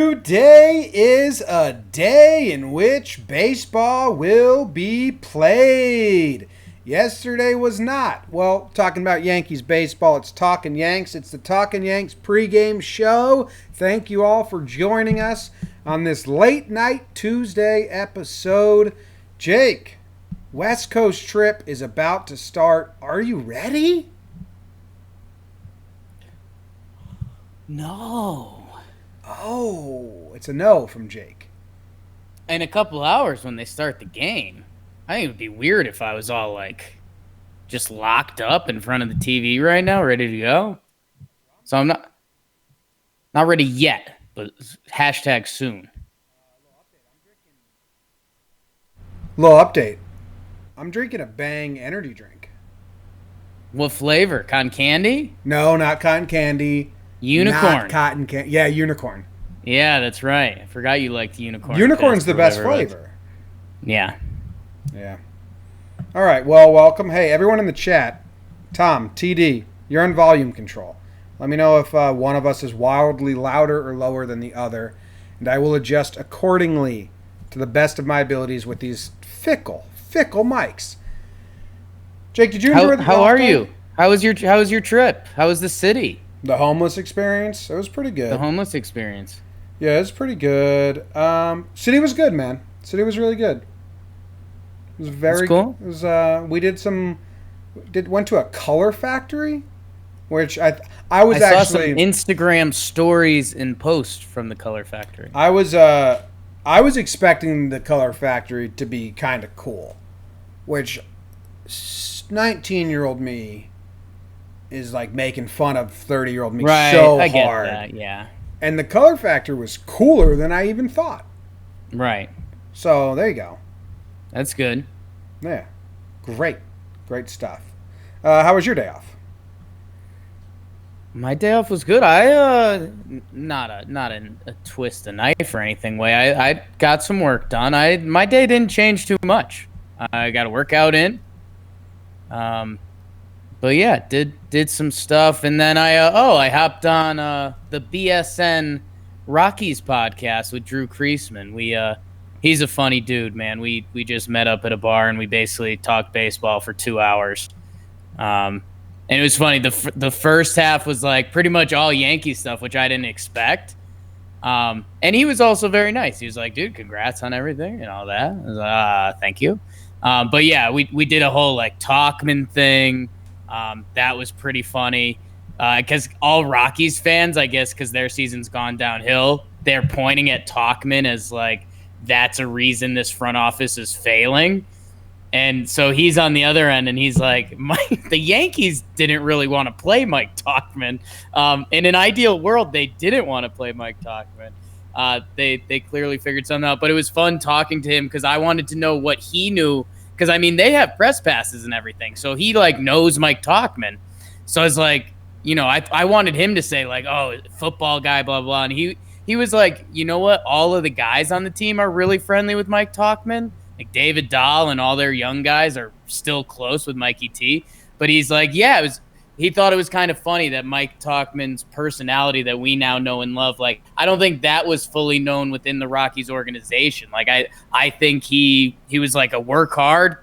Today is a day in which baseball will be played. Yesterday was not. Well, talking about Yankees baseball, it's Talkin Yanks. It's the Talkin Yanks pregame show. Thank you all for joining us on this late night Tuesday episode. Jake, West Coast trip is about to start. Are you ready? No. Oh, it's a no from Jake. In a couple hours when they start the game, I think it would be weird if I was all just locked up in front of the TV right now, ready to go. So I'm not ready yet, but hashtag soon. Little update. I'm drinking a Bang energy drink. What flavor? Cotton candy? No, not cotton candy. Unicorn. Not cotton candy. Yeah, unicorn. Yeah, that's right. I forgot you liked unicorn. Unicorn's the best flavor. Yeah. Yeah. All right. Well, welcome. Hey, everyone in the chat. Tom, TD, you're on volume control. Let me know if one of us is wildly louder or lower than the other, and I will adjust accordingly to the best of my abilities with these fickle mics. Jake, did you enjoy the How are you? How was your trip? How was the city? The homeless experience? It was pretty good. The homeless experience. Yeah, it was pretty good. City was good, man. City was really good. It was very cool. It was we went to a color factory, which I saw some Instagram stories and posts from the color factory. I was expecting the color factory to be kind of cool, which 19-year-old me is like making fun of 30-year-old me so I get hard. That, yeah. And the color factor was cooler than I even thought. Right. So there you go. That's good. Yeah. Great stuff. How was your day off? My day off was good. I not a twist a knife or anything way. I got some work done. My day didn't change too much. I got a workout in. But yeah, did some stuff, and then I hopped on the BSN Rockies podcast with Drew Kreisman. He's a funny dude, man. We just met up at a bar and we basically talked baseball for 2 hours. And it was funny. The first half was like pretty much all Yankee stuff, which I didn't expect. And he was also very nice. He was like, "Dude, congrats on everything and all that." I was like, "Thank you." But yeah, we did a whole Talkman thing. That was pretty funny because all Rockies fans, I guess, because their season's gone downhill, they're pointing at Talkman as that's a reason this front office is failing. And so he's on the other end, and he's like, the Yankees didn't really want to play Mike Talkman. In an ideal world, they didn't want to play Mike Talkman. They clearly figured something out, but it was fun talking to him because I wanted to know what he knew. Because, I mean, they have press passes and everything. So he, knows Mike Talkman. So I was like, I wanted him to say, oh, football guy, blah, blah. And he was like, you know what? All of the guys on the team are really friendly with Mike Talkman. Like David Dahl and all their young guys are still close with Mikey T. But he's like, yeah, he thought it was kind of funny that Mike Talkman's personality that we now know and love, I don't think that was fully known within the Rockies organization. I think he was a work hard,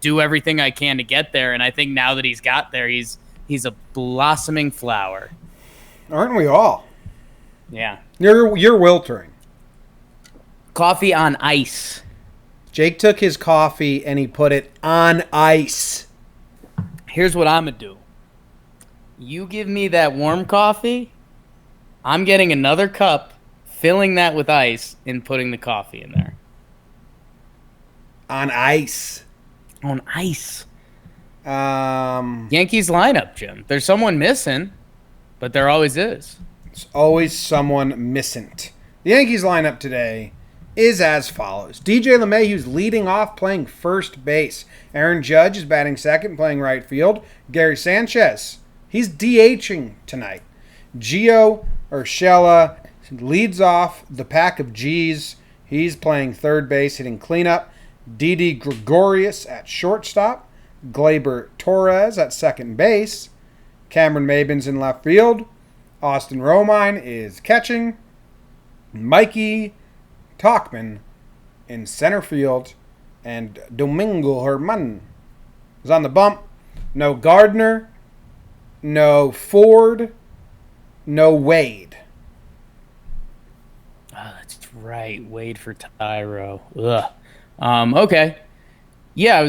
do everything I can to get there. And I think now that he's got there, he's a blossoming flower. Aren't we all? Yeah. You're wiltering. Coffee on ice. Jake took his coffee and he put it on ice. Here's what I'm going to do. You give me that warm coffee, I'm getting another cup, filling that with ice, and putting the coffee in there. On ice. On ice. Yankees lineup, Jim. There's someone missing, but there always is. There's always someone missing. The Yankees lineup today is as follows. DJ LeMahieu's leading off, playing first base. Aaron Judge is batting second, playing right field. Gary Sanchez, he's DHing tonight. Gio Urshela leads off the pack of G's. He's playing third base, hitting cleanup. Didi Gregorius at shortstop. Gleyber Torres at second base. Cameron Maybin's in left field. Austin Romine is catching. Mikey Talkman in center field, and Domingo Herman is on the bump. No Gardner, no Ford, no Wade. Oh, that's right. Wade for Tyro. Ugh. Okay. Yeah,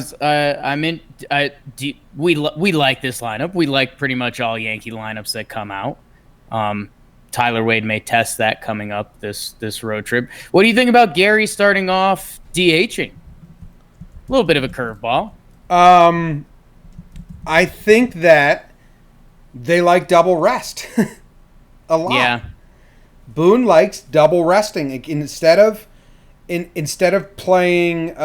we like this lineup. We like pretty much all Yankee lineups that come out. Tyler Wade may test that coming up this road trip. What do you think about Gary starting off DHing? A little bit of a curveball. I think that they like double rest a lot. Yeah. Boone likes double resting instead of playing.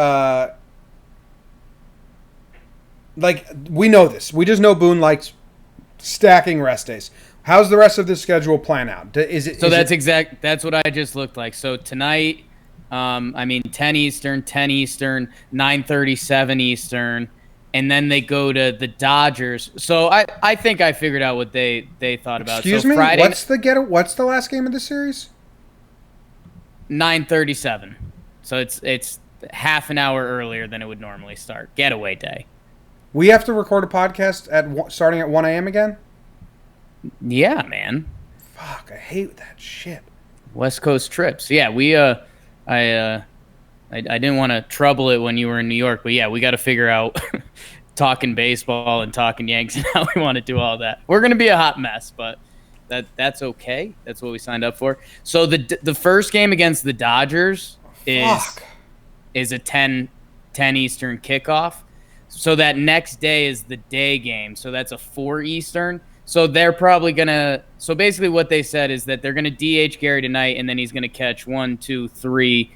Like, we know this. We just know Boone likes stacking rest days. How's the rest of the schedule plan out? That's what I just looked like. So tonight, 10 Eastern, 10 Eastern, 9:37 Eastern, and then they go to the Dodgers. So I think I figured out what they thought about. Excuse me? Friday, What's the last game of the series? 9:37. So it's half an hour earlier than it would normally start. Getaway day. We have to record a podcast starting at 1 a.m. again? Yeah, man. Fuck, I hate that shit. West Coast trips. Yeah, I didn't want to trouble it when you were in New York, but yeah, we got to figure out talking baseball and talking Yanks and how we want to do all that. We're going to be a hot mess, but that's okay. That's what we signed up for. So the first game against the Dodgers is a 10 Eastern kickoff. So that next day is the day game. So that's a 4 Eastern. So they're probably going to – so basically what they said is that they're going to DH Gary tonight, and then he's going to catch 3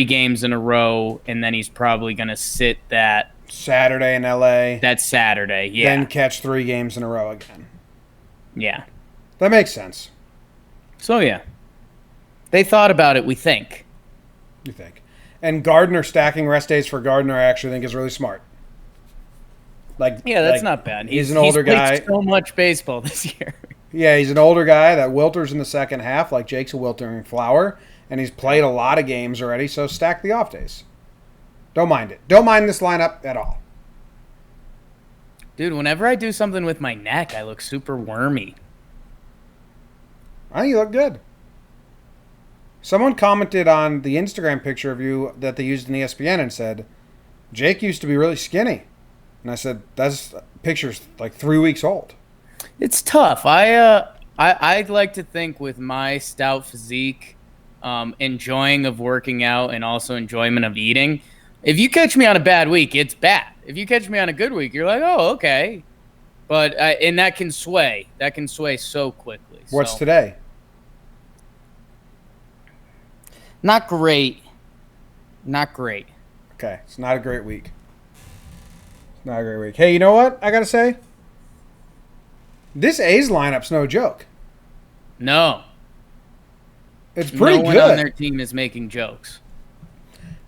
games in a row, and then he's probably going to sit that – Saturday in L.A. That's Saturday, yeah. Then catch 3 games in a row again. Yeah. That makes sense. So, yeah. They thought about it, we think. You think. And Gardner stacking rest days for Gardner I actually think is really smart. That's not bad. He's an older guy. He's played so much baseball this year. Yeah, he's an older guy that wilters in the second half, like Jake's a wiltering flower, and he's played a lot of games already, so stack the off days. Don't mind it. Don't mind this lineup at all. Dude, whenever I do something with my neck, I look super wormy. I think you look good. Someone commented on the Instagram picture of you that they used in ESPN and said, Jake used to be really skinny. And I said, that picture's like 3 weeks old. It's tough. I'd like to think with my stout physique, enjoying of working out and also enjoyment of eating, if you catch me on a bad week, it's bad. If you catch me on a good week, you're like, oh, okay. But and that can sway. That can sway so quickly. What's today? Not great. Not great. Okay, it's not a great week. Not a great week. Hey, you know what I got to say? This A's lineup's no joke. No. It's pretty good. No one on their team is making jokes.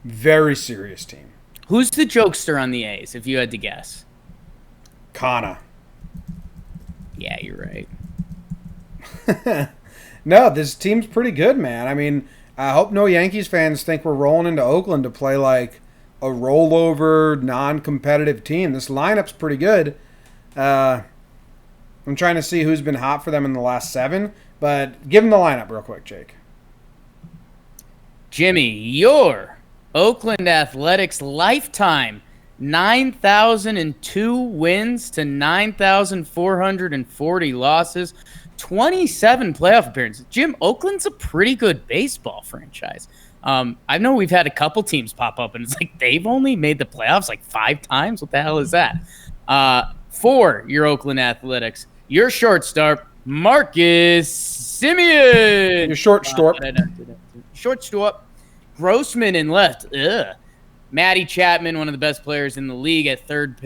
Very serious team. Who's the jokester on the A's, if you had to guess? Kana. Yeah, you're right. No, this team's pretty good, man. I mean, I hope no Yankees fans think we're rolling into Oakland to play like a rollover, non-competitive team. This lineup's pretty good. I'm trying to see who's been hot for them in the last 7, but give them the lineup real quick, Jake. Jimmy, your Oakland Athletics lifetime 9,002 wins to 9,440 losses, 27 playoff appearances. Jim, Oakland's a pretty good baseball franchise. I know we've had a couple teams pop up, and it's like they've only made the playoffs like 5 times. What the hell is that? For your Oakland Athletics, your shortstop, Marcus Semien. Your shortstop. Shortstop. Grossman in left. Ugh. Matty Chapman, one of the best players in the league at third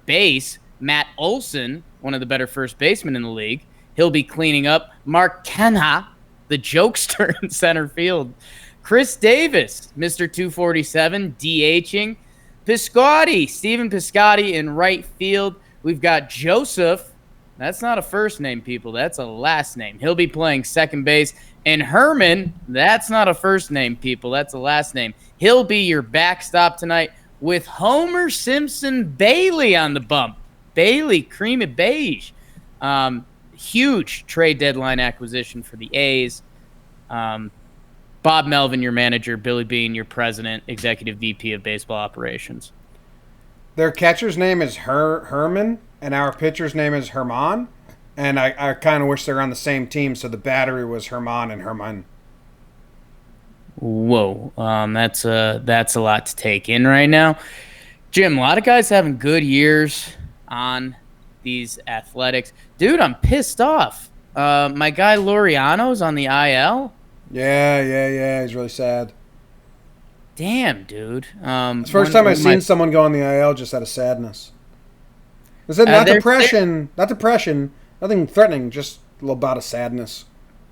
base. Matt Olson, one of the better first basemen in the league. He'll be cleaning up. Mark Canha, the jokester in center field. Chris Davis, Mr. 247, DHing. Stephen Piscotty in right field. We've got Joseph. That's not a first name, people. That's a last name. He'll be playing second base. And Herman, that's not a first name, people. That's a last name. He'll be your backstop tonight with Homer Simpson Bailey on the bump. Bailey, cream of beige. Huge trade deadline acquisition for the A's. Bob Melvin, your manager. Billy Bean, your president, executive VP of baseball operations. Their catcher's name is Herman, and our pitcher's name is Herman. And I kind of wish they were on the same team, so the battery was Herman and Herman. Whoa, that's a lot to take in right now. Jim, a lot of guys having good years on these Athletics. Dude, I'm pissed off. My guy Laureano's on the IL. Yeah. He's really sad. Damn, dude. It's the first time I've seen someone go on the IL just out of sadness. Is it not depression? Not depression. Nothing threatening. Just a little bout of sadness.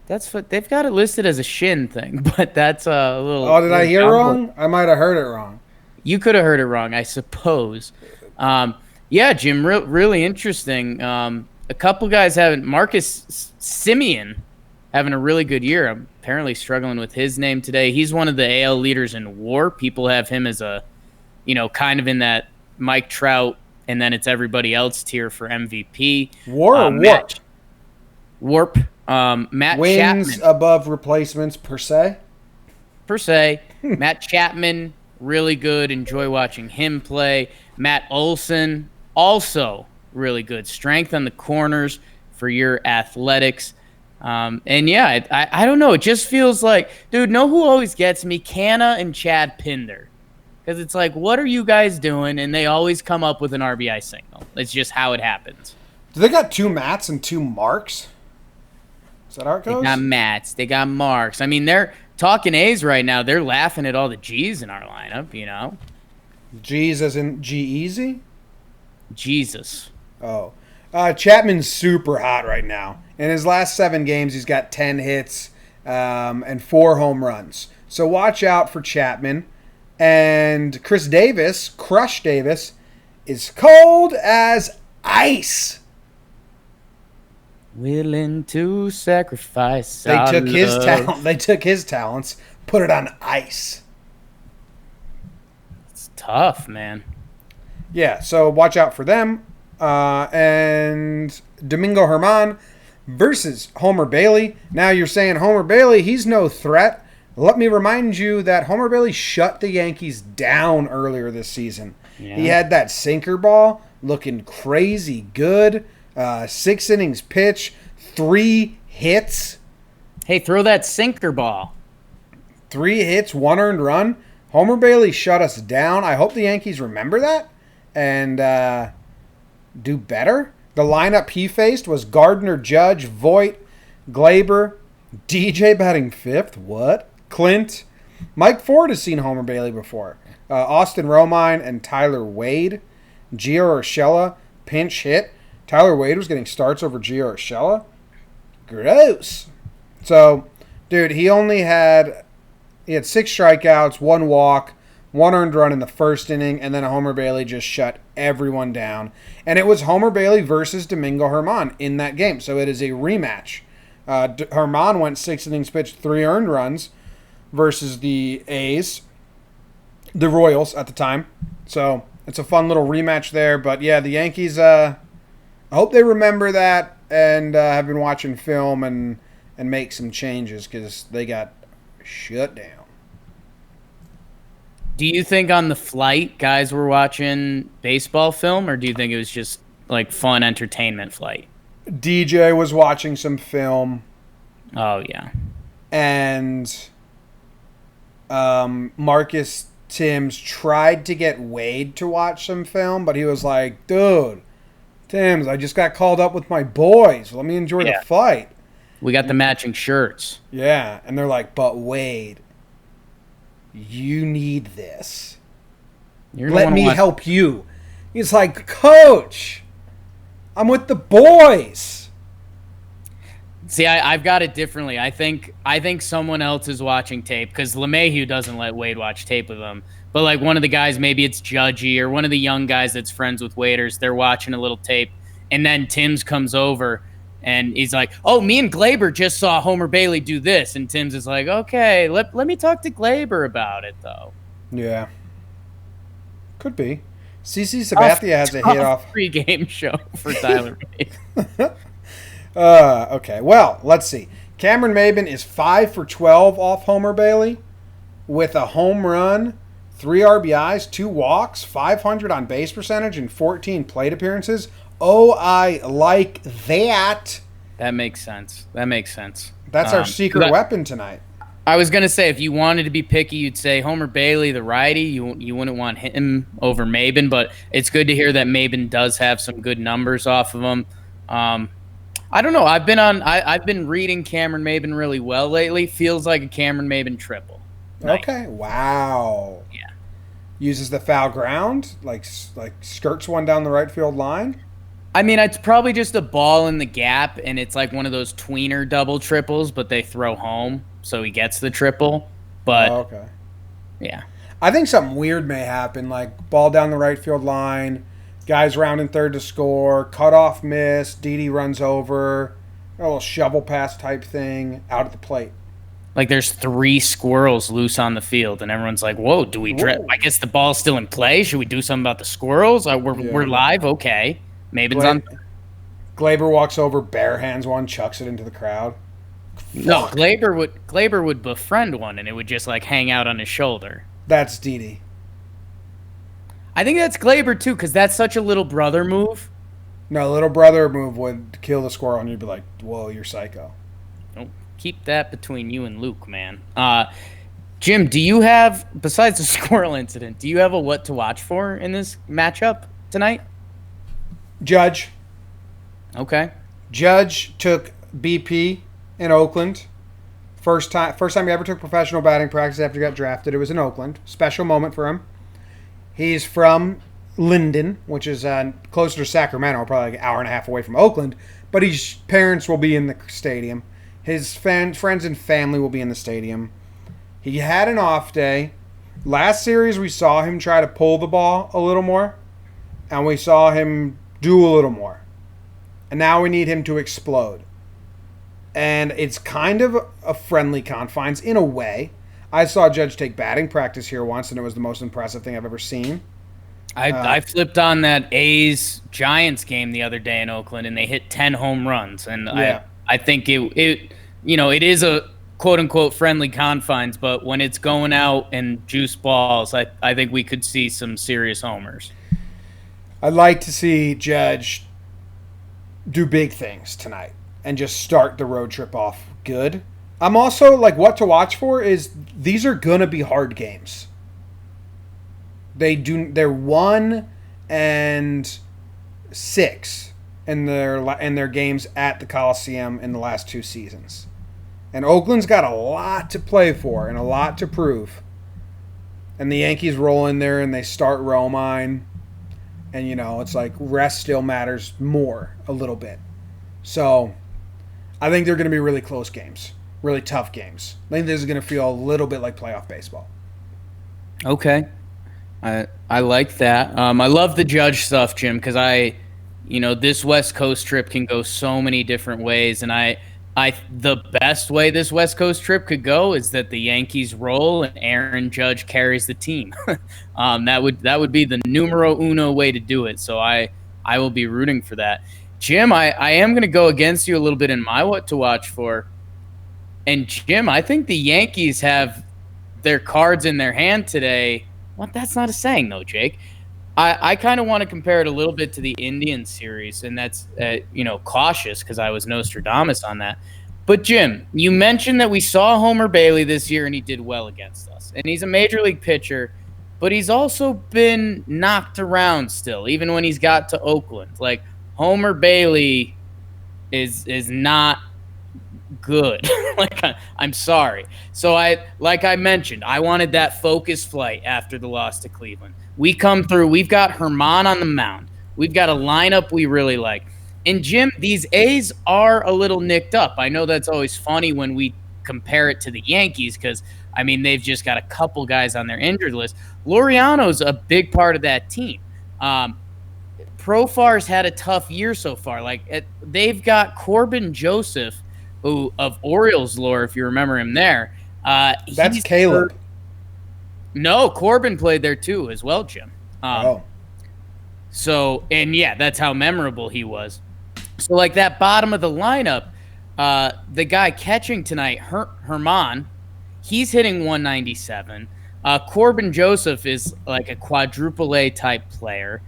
That's what they've got it listed as a shin thing, but that's a little. Oh, did I hear wrong? I might have heard it wrong. You could have heard it wrong, I suppose. Yeah, Jim, really interesting. A couple guys Marcus Simeon having a really good year. I'm apparently struggling with his name today. He's one of the AL leaders in WAR. People have him as a, kind of in that Mike Trout, and then it's everybody else tier for MVP. WAR or WARP? WARP. Matt Wins Chapman. above replacements per se. Matt Chapman, really good. Enjoy watching him play. Matt Olson, also really good. Strength on the corners for your Athletics. And yeah, I don't know. It just feels like, dude, know who always gets me? Canna and Chad Pinder. Because it's like, what are you guys doing? And they always come up with an RBI signal. It's just how it happens. Do they got 2 Matts and 2 Marks? Is that how it goes? They got Matts. They got Marks. I mean, they're talking A's right now. They're laughing at all the G's in our lineup, G's as in G-Easy? Jesus. Oh. Chapman's super hot right now. In his last 7 games, he's got 10 hits and 4 home runs. So watch out for Chapman. And Chris Davis, Crush Davis, is cold as ice. Willing to sacrifice. They took his talent. They took his talents, put it on ice. It's tough, man. Yeah, so watch out for them. And Domingo Germán versus Homer Bailey. Now you're saying Homer Bailey, he's no threat. Let me remind you that Homer Bailey shut the Yankees down earlier this season. Yeah. He had that sinker ball looking crazy good. 6 innings pitch, 3 hits. Hey, throw that sinker ball. 3 hits, 1 earned run. Homer Bailey shut us down. I hope the Yankees remember that and do better. The lineup he faced was Gardner, Judge, Voit, Glaber, DJ batting 5th. What? Clint. Mike Ford has seen Homer Bailey before. Austin Romine and Tyler Wade. Gio Urshela, pinch hit. Tyler Wade was getting starts over Gio Urshela. Gross. So, dude, he had 6 strikeouts, 1 walk, 1 earned run in the first inning, and then Homer Bailey just shut everyone down. And it was Homer Bailey versus Domingo Germán in that game. So it is a rematch. Germán went 6 innings pitched, 3 earned runs versus the A's, the Royals at the time. So it's a fun little rematch there. But yeah, the Yankees, I hope they remember that and have been watching film and make some changes because they got shut down. Do you think on the flight guys were watching baseball film, or do you think it was just like fun entertainment flight? DJ was watching some film. Oh, yeah. And Marcus Timms tried to get Wade to watch some film, but he was like, dude, Timms, I just got called up with my boys. Let me enjoy the fight. We got the matching shirts. Yeah, and they're like, but Wade, you need this. Let me help you. He's like, Coach, I'm with the boys. See, I've got it differently. I think someone else is watching tape because LeMahieu doesn't let Wade watch tape with him. But like one of the guys, maybe it's Judgy or one of the young guys that's friends with Waders, they're watching a little tape, and then Timms comes over And he's like, oh, me and Glaber just saw Homer Bailey do this. And Tim's is like, okay, let me talk to Glaber about it, though. Yeah. Could be. CC Sabathia has a hit off. Pregame show for Tyler Maben. Okay, well, let's see. Cameron Maben is 5 for 12 off Homer Bailey with a home run, 3 RBIs, 2 walks, 500 on base percentage, and 14 plate appearances. Oh, I like that. That makes sense. That's our secret weapon tonight. I was going to say, if you wanted to be picky, you'd say Homer Bailey, the righty. You wouldn't want him over Maben, but it's good to hear that Maben does have some good numbers off of him. I don't know. I've been reading Cameron Maben really well lately. Feels like a Cameron Maben triple. Okay. Wow. Yeah. Uses the foul ground, like skirts one down the right field line. I mean, it's probably just a ball in the gap, and it's like one of those tweener double triples, but they throw home, so he gets the triple. But okay. Yeah. I think something weird may happen, like ball down the right field line, guys rounding third to score, cutoff miss, Didi runs over, a little shovel pass type thing out at the plate. Like there's 3 squirrels loose on the field, and everyone's like, whoa, do we I guess the ball's still in play. Should we do something about the squirrels? We're live? Okay. Maben's on. Glaber walks over, bare hands one, chucks it into the crowd. No, Glaber would befriend one, and it would just like hang out on his shoulder. That's Didi. I think that's Glaber too, because that's such a little brother move. No, little brother move would kill the squirrel, and you'd be like, whoa, you're psycho. Don't keep that between you and Luke, man. Jim, do you have, besides the squirrel incident, do you have a what to watch for in this matchup tonight? Judge. Okay. Judge took BP in Oakland. First time he ever took professional batting practice after he got drafted. It was in Oakland. Special moment for him. He's from Linden, which is closer to Sacramento, probably like an hour and a half away from Oakland. But his parents will be in the stadium. His friends and family will be in the stadium. He had an off day. Last series, we saw him try to pull the ball a little more. And we saw him do a little more. And now we need him to explode. And it's kind of a friendly confines in a way. I saw Judge take batting practice here once, and it was the most impressive thing I've ever seen. I flipped on that A's-Giants game the other day in Oakland, and they hit 10 home runs. And yeah. I think it is a quote-unquote friendly confines, but when it's going out and juice balls, I think we could see some serious homers. I'd like to see Judge do big things tonight and just start the road trip off good. I'm also, like, what to watch for is these are going to be hard games. They're 1-6 in their games at the Coliseum in the last 2 seasons. And Oakland's got a lot to play for and a lot to prove. And the Yankees roll in there and they start Romine. And, it's like rest still matters more a little bit. So, I think they're going to be really close games. Really tough games. I think this is going to feel a little bit like playoff baseball. Okay. I like that. I love the Judge stuff, Jim, because this West Coast trip can go so many different ways. And the best way this West Coast trip could go is that the Yankees roll and Aaron Judge carries the team. That would be the numero uno way to do it. So I will be rooting for that. Jim, I am going to go against you a little bit in my what to watch for. And Jim, I think the Yankees have their cards in their hand today. Well, that's not a saying though, Jake. I kind of want to compare it a little bit to the Indian series, and that's cautious because I was Nostradamus on that. But Jim, you mentioned that we saw Homer Bailey this year and he did well against us, and he's a major league pitcher, but he's also been knocked around still, even when he's got to Oakland. Like Homer Bailey is not good. I'm sorry. So like I mentioned, I wanted that focus flight after the loss to Cleveland. We come through. We've got Herman on the mound. We've got a lineup we really like. And, Jim, these A's are a little nicked up. I know that's always funny when we compare it to the Yankees because, they've just got a couple guys on their injured list. Laureano's a big part of that team. Profar's had a tough year so far. They've got Corbin Joseph, who of Orioles lore, if you remember him there. That's Caleb. No, Corbin played there too as well, Jim. So, and yeah, that's how memorable he was. So, like that bottom of the lineup, the guy catching tonight, Herman, he's hitting 197. Corbin Joseph is like a quadruple A type player.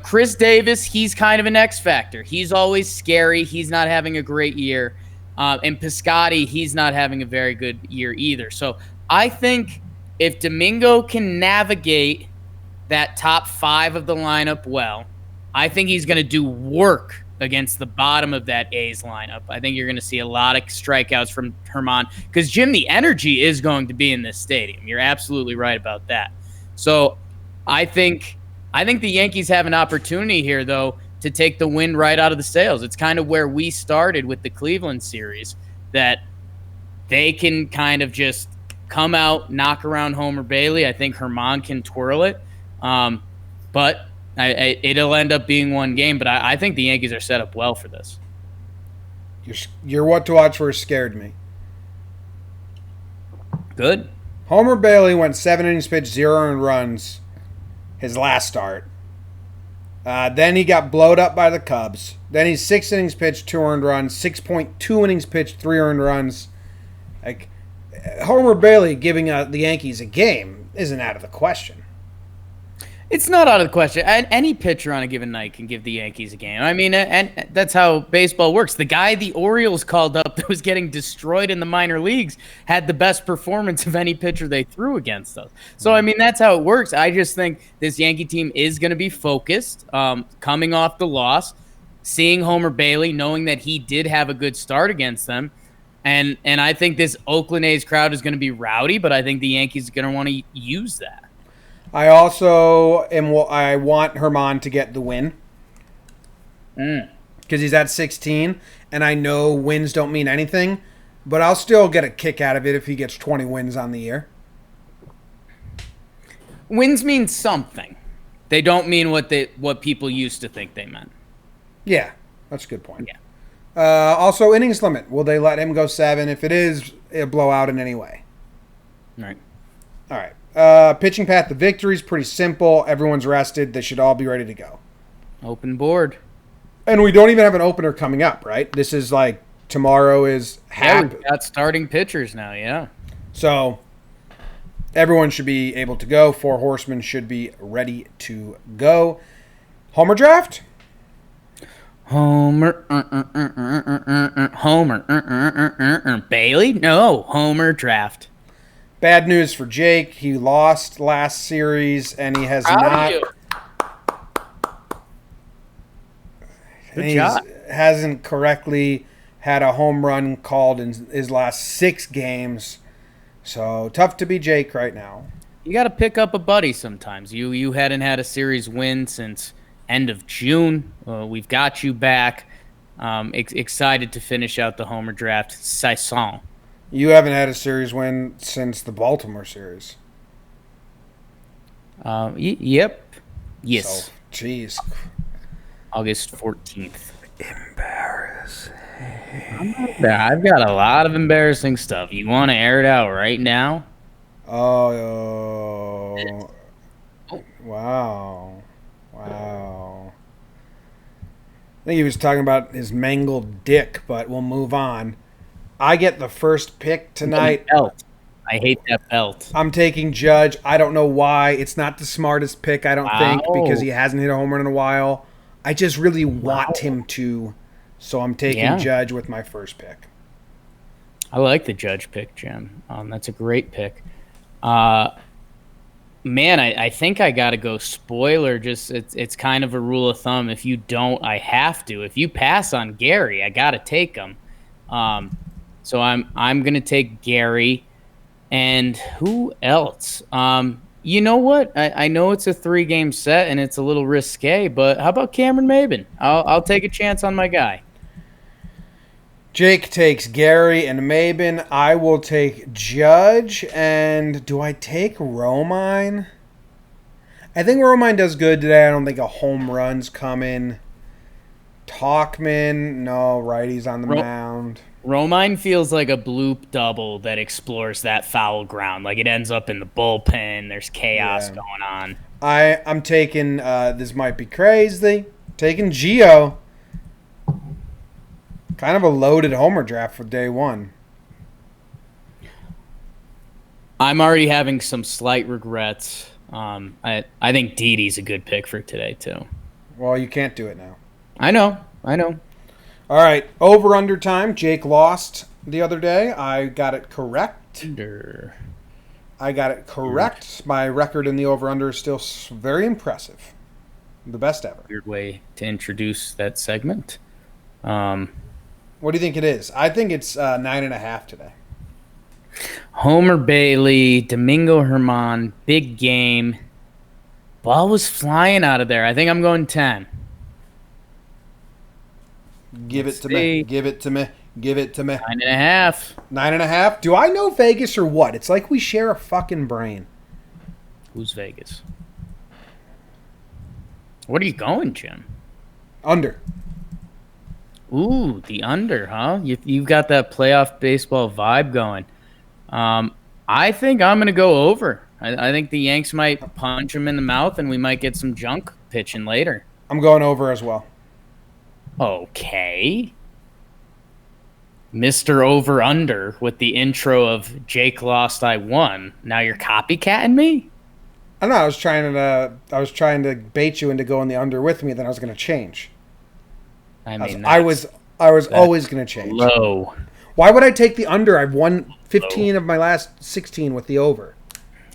Chris Davis, he's kind of an X factor. He's always scary. He's not having a great year. And Piscotty, he's not having a very good year either. So I think if Domingo can navigate that top 5 of the lineup well, I think he's going to do work against the bottom of that A's lineup. I think you're going to see a lot of strikeouts from Herman because, Jim, the energy is going to be in this stadium. You're absolutely right about that. So I think the Yankees have an opportunity here, though, to take the wind right out of the sails. It's kind of where we started with the Cleveland series, that they can kind of just come out, knock around Homer Bailey. I think Herman can twirl it. But it'll end up being one game. But I think the Yankees are set up well for this. You're what to watch for scared me. Good. Homer Bailey went 7 innings pitched, 0 earned runs his last start. Then he got blowed up by the Cubs. Then he's 6 innings pitched, 2 earned runs, 6.2 innings pitched, 3 earned runs. Like Homer Bailey giving the Yankees a game isn't out of the question. It's not out of the question. Any pitcher on a given night can give the Yankees a game. I mean, and that's how baseball works. The guy the Orioles called up that was getting destroyed in the minor leagues had the best performance of any pitcher they threw against us. So, I mean, that's how it works. I just think this Yankee team is going to be focused, coming off the loss, seeing Homer Bailey, knowing that he did have a good start against them. And I think this Oakland A's crowd is going to be rowdy, but I think the Yankees are going to want to use that. I want Herman to get the win because he's at 16, and I know wins don't mean anything, but I'll still get a kick out of it if he gets 20 wins on the year. Wins mean something. They don't mean what people used to think they meant. Yeah, that's a good point. Yeah. Also, innings limit. Will they let him go 7? If it is, it'll blow out in any way. Right. All right. Pitching path to victory is pretty simple. Everyone's rested. They should all be ready to go. Open board. And we don't even have an opener coming up, right? This is like tomorrow is half. We've got starting pitchers now, yeah. So everyone should be able to go. 4 horsemen should be ready to go. Homer draft? Homer. Bailey? No, Homer draft. Bad news for Jake. He lost last series, and he has hasn't correctly had a home run called in his last 6 games. So tough to be Jake right now. You got to pick up a buddy sometimes. You hadn't had a series win since end of June. We've got you back. Excited to finish out the Homer draft saison. You haven't had a series win since the Baltimore series. Yep. Yes. So, jeez. August 14th. Embarrassing. I've got a lot of embarrassing stuff. You want to air it out right now? Oh. Wow. I think he was talking about his mangled dick, but we'll move on. I get the first pick tonight. Belt. I hate that belt. I'm taking Judge. I don't know why. It's not the smartest pick, I don't think, because he hasn't hit a home run in a while. I just really want him to, so I'm taking Judge with my first pick. I like the Judge pick, Jim. That's a great pick. Man, I think I got to go spoiler. Just it's kind of a rule of thumb. If you don't, I have to. If you pass on Gary, I got to take him. So I'm gonna take Gary, and who else? You know what? I know it's a 3-game set and it's a little risque, but how about Cameron Maybin? I'll take a chance on my guy. Jake takes Gary and Maybin. I will take Judge, and do I take Romine? I think Romine does good today. I don't think a home run's coming. Talkman, no, righty's on the mound. Romine feels like a bloop double that explores that foul ground. Like it ends up in the bullpen. There's chaos going on. I'm taking, this might be crazy, taking Gio. Kind of a loaded homer draft for day one. I'm already having some slight regrets. I think Didi's a good pick for today, too. Well, you can't do it now. I know. All right, over-under time. Jake lost the other day. I got it correct. My record in the over-under is still very impressive. The best ever. Weird way to introduce that segment. What do you think it is? I think it's 9.5 today. Homer Bailey, Domingo Herman, big game. Ball was flying out of there. I think I'm going 10. Give it to me. 9.5. 9.5. Do I know Vegas or what? It's like we share a fucking brain. Who's Vegas? What are you going, Jim? Under. Ooh, the under, huh? You've got that playoff baseball vibe going. I think I'm going to go over. I think the Yanks might punch him in the mouth, and we might get some junk pitching later. I'm going over as well. Okay. Mr. Over-Under with the intro of Jake lost, I won. Now you're copycatting me? I don't know. I was trying to bait you into going the under with me. Then I was going to change. I mean, I was always going to change. Low. Why would I take the under? I've won 15 of my last 16 with the over.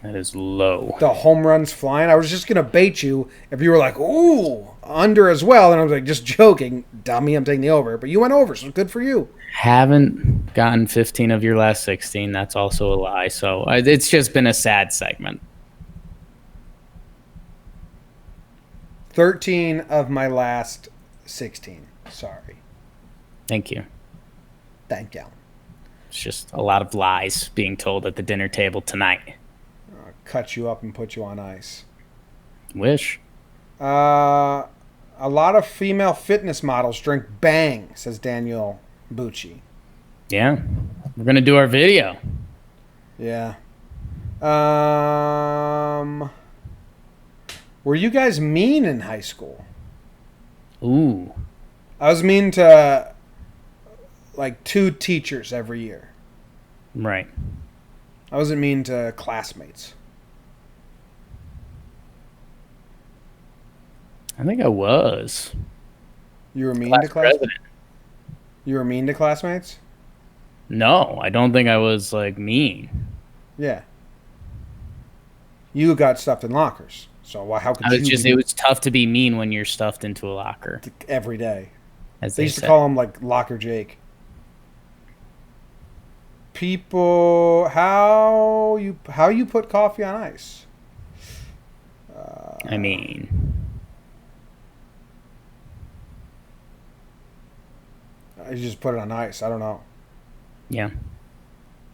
That is low. The home runs flying. I was just going to bait you if you were like, ooh, under as well. And I was like, just joking. Dummy, I'm taking the over. But you went over, so good for you. Haven't gotten 15 of your last 16. That's also a lie. So it's just been a sad segment. 13 of my last 16. Sorry. Thank you. Thank you. It's just a lot of lies being told at the dinner table tonight. Cut you up and put you on ice. Wish. A lot of female fitness models drink Bang, says Daniel Bucci. Yeah. We're going to do our video. Yeah. Were you guys mean in high school? Ooh. I was mean to like 2 teachers every year. Right. I wasn't mean to classmates. I think I was. You were mean to classmates? You were mean to classmates? No, I don't think I was like mean. Yeah. You got stuffed in lockers. So how could you? It was tough to be mean when you're stuffed into a locker every day. As they used to call him like Locker Jake. People, how you put coffee on ice? I mean, you just put it on ice. I don't know. Yeah.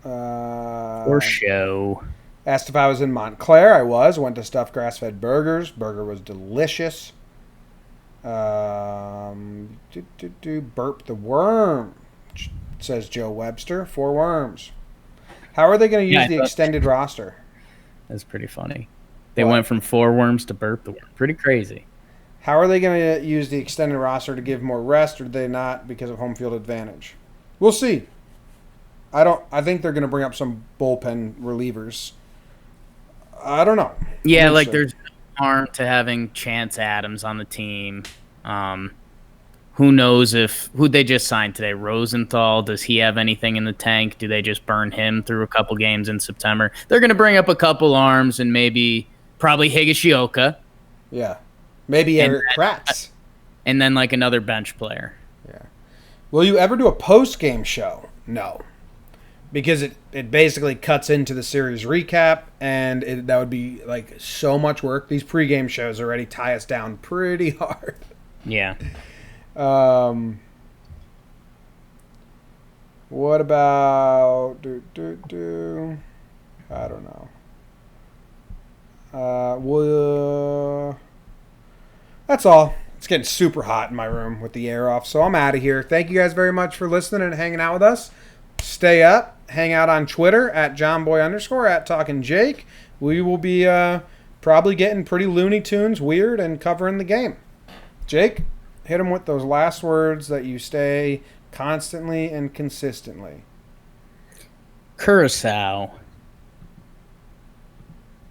For show. Asked if I was in Montclair. I was. Went to stuffed grass-fed burgers. Burger was delicious. Burp the worm, says Joe Webster. 4 worms. How are they going to use the extended roster? That's pretty funny. They went from 4 worms to burp the worm. Pretty crazy. How are they going to use the extended roster to give more rest, or do they not because of home field advantage? We'll see. I think they're going to bring up some bullpen relievers. I don't know. Yeah, like there's no harm to having Chance Adams on the team. Who knows who they just signed today? Rosenthal, does he have anything in the tank? Do they just burn him through a couple games in September? They're going to bring up a couple arms and probably Higashioka. Yeah. Maybe Eric Kratz. And then like another bench player. Yeah. Will you ever do a post-game show? No. Because it basically cuts into the series recap, and that would be like so much work. These pregame shows already tie us down pretty hard. Yeah. What about I don't know. That's all. It's getting super hot in my room with the air off, so I'm out of here. Thank you guys very much for listening and hanging out with us. Stay up. Hang out on Twitter at JohnBoy_ at Talkin Jake. We will be probably getting pretty Looney Tunes weird and covering the game. Jake, hit them with those last words that you stay constantly and consistently. Curacao.